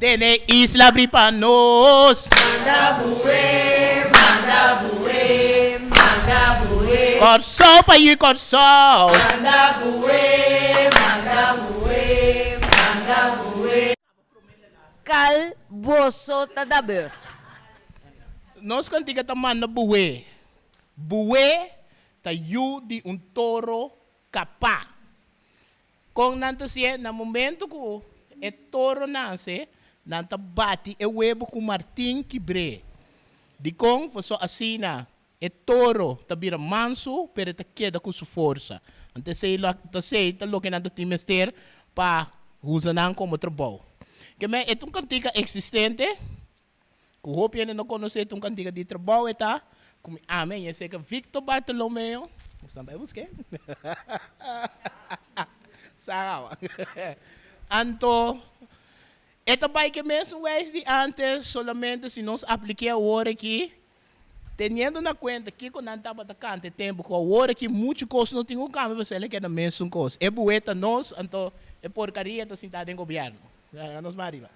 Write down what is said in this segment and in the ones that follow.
Tene isla Bripanos. Manda bué, manda bué, manda bué. Corsol pa you corsol. Manda bué, manda bué, manda bué. Kal boso tadabur. Nós cantiga ta manda bué. Bué ta you di un toro capa. Kung nanto siya, na momento ko, e toro nasce, nanta bati e webo com Martin Kibre. Di kong, paso asina, e toro, tabira manso, pero ta queda com sua força. Ante sei, ta lo que nanto timester, pa usanan como trabalho. Que me, é um cantiga existente, que eu hope ainda não conhece um cantiga de trabalho, eta, como, amém, eu sei que Victor Bartolomeu, sabe busque? Sabe? Anto, esta vai que mesmo é de antes, solamente se nós aplicar a hora aqui, tendo na conta que quando não estava atacando tempo, com a hora que muitas coisas não tinham câmbio, você ele quer a mesma coisa. É boeta nós, então é porcaria está sentada em governo. Nós mariva.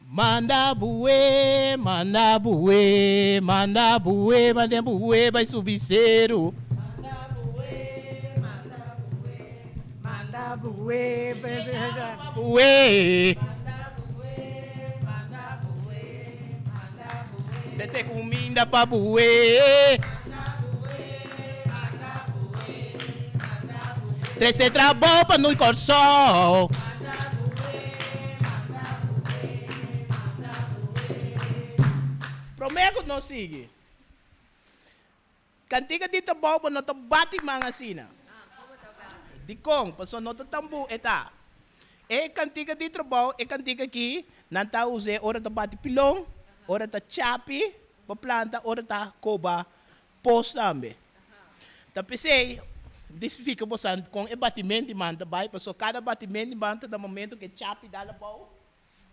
Manda bué, manda bué, manda bué, manda bué, vai subir zero. Manda bué, manda bué, manda bué, Manda bué. manda bué, manda bué, manda bué. Desce comida pra bué. Desce trabalho pra no corsol. Prometo não sigue. Cantiga de trabalho pra não te bate mga sina. Di kong, paso não te tambu eta. E cantiga de trabalho, e cantiga aqui, não tá use ora te bate pilong, ora te chapi, pa planta, ora te koba, post também. Tapi sei, desfica você com e batimento de manta vai, paso cada batimento de manta no momento que chapi dá la bom,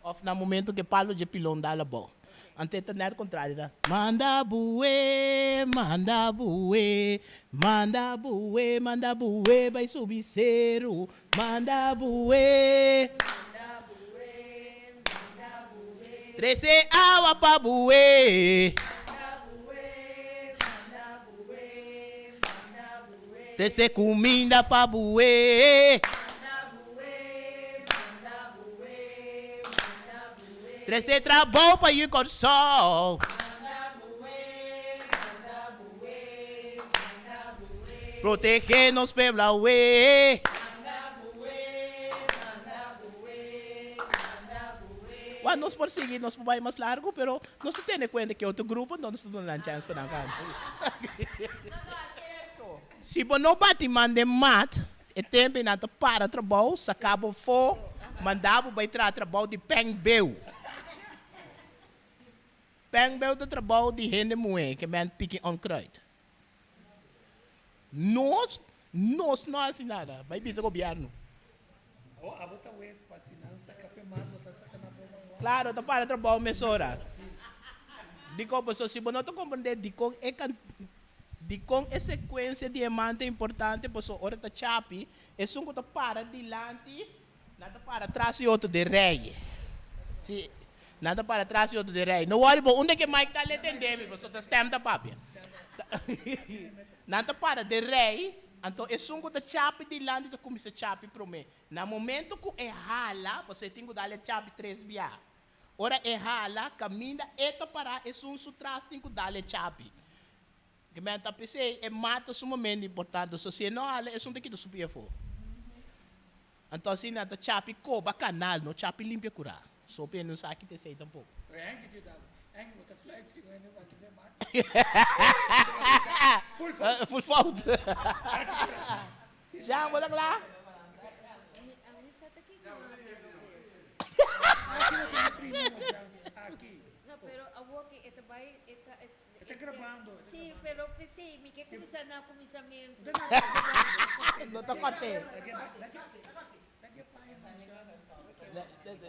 ou no momento que palo de pilão dá la bom. Ante tener contrário, tá? Manda bué, manda bué, manda bué, manda bué, vai subir zero. Manda bué, Manda bué, manda bué, 13 água pra bué. manda bué, manda bué, manda bué. 13 comida pra bué. Manda bué, manda bué, manda bué. 13 trabalho pra ir com sol. Manda bué, manda bué, manda bué. Proteger-nos pela ué. Manda bué, manda bué, manda bué. Well, nós por seguir, nós vai mais largo, pero nós temos conta que outro grupo não nos dá chance para cantar. Se você não bate mande mat, é tempo na para trabalho, sacava fo, mandava vai trabalho de pengbeu. Pengbeu do trabalho de rende moe, que man picking on kruid. Nós não assim nada, vai dizer governo. Claro, tá para trabalho mesora. Dico, pessoal, se você não compreender, dico é sequência de diamante importante, pessoal, hora tá chapi, é um que tá para dilante, nada para trás e outro de rei. Se nada para trás e outro de rei. Não worry, onde que Mike tá letendendo, pessoal, tá stem da papi. Nada para de rei, então é um que tá chapi dilante, tá começa chapi pro me. Na momento que é hala, você tem que dar chapi 3 via. Ora é hala, caminha, eta para, é um sutras, tem que dar chapi. Que me tá pensei, é mata sumamente importante, so se não hala, é um daqui do subir fo. Então assim, nada chapi coba canal, no chapi limpia cura. So pena não sabe que te sei tampouco. Full fault. Já, vou lá. No, pero agua que esta vai Está gravando. Sí, pero que sí, me quer começar na começamento. Não tá contente.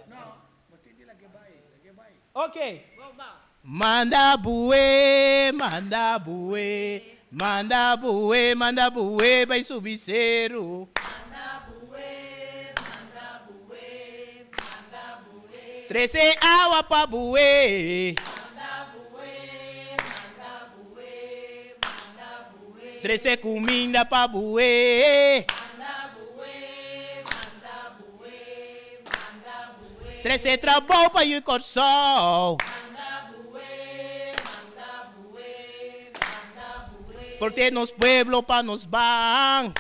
No, botei lagi baik. Ok. Vamos lá. Manda bué, manda bué, manda bué, manda bué, vai subir zero. Manda bué, manda bué, manda bué. 13 água para bué. 13 comida para bué. 13 trabalho para ir com sol. Porque nos pueblos para nos ban.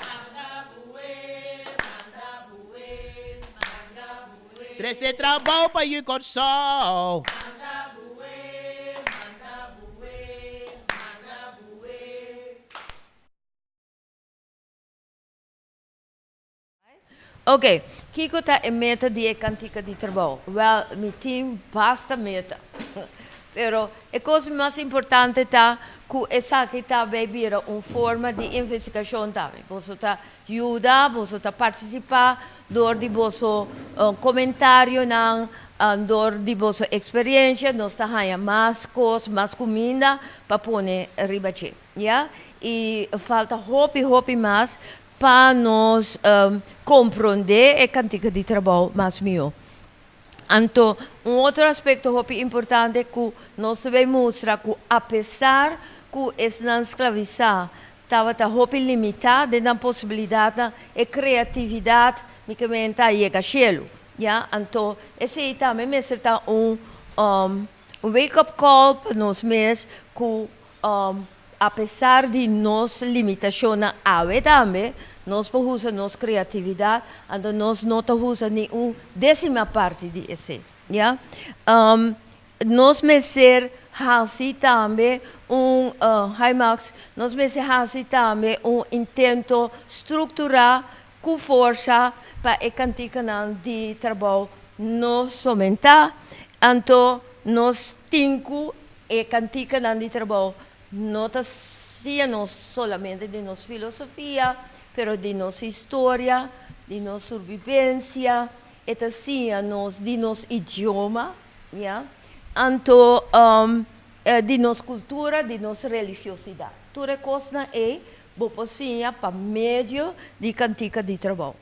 13 trabalho para ir com sol. Ok, Kiko está em meta de cantica de trabalho. Well, meu team basta meta. Pero a coisa mais importante está que essa que está bebendo uma forma de investigação também. Você está ajuda, você está participar, dor de você comentário na dor de você experiência, nós está ganhando mais coisas, mais comida para pôr ribache, yeah? E falta hope mais para nós compreender a cantiga de trabalho mais melhor. Então, outro aspecto muito importante é que nós devemos mostrar que, apesar que essa escravização estava muito limitada na possibilidade e criatividade que chega a cielo. Então, esse também é um wake-up call para nós mesmos que, apesar de nossa limitação na área também, nós podemos usar nossa criatividade, então nós não usamos nenhuma décima parte de esse. Nós merecemos assim também nós merecemos também intento estruturar com força para a cantiga de trabalho não somente. Então, nós temos a cantiga de trabalho não não somente de nossa filosofia, mas de nossa história, de nossa sobrevivência, e de nosso idioma, então, de nossa cultura, de nossa religiosidade. Tudo coisa é boa para meio de cantiga de trabalho.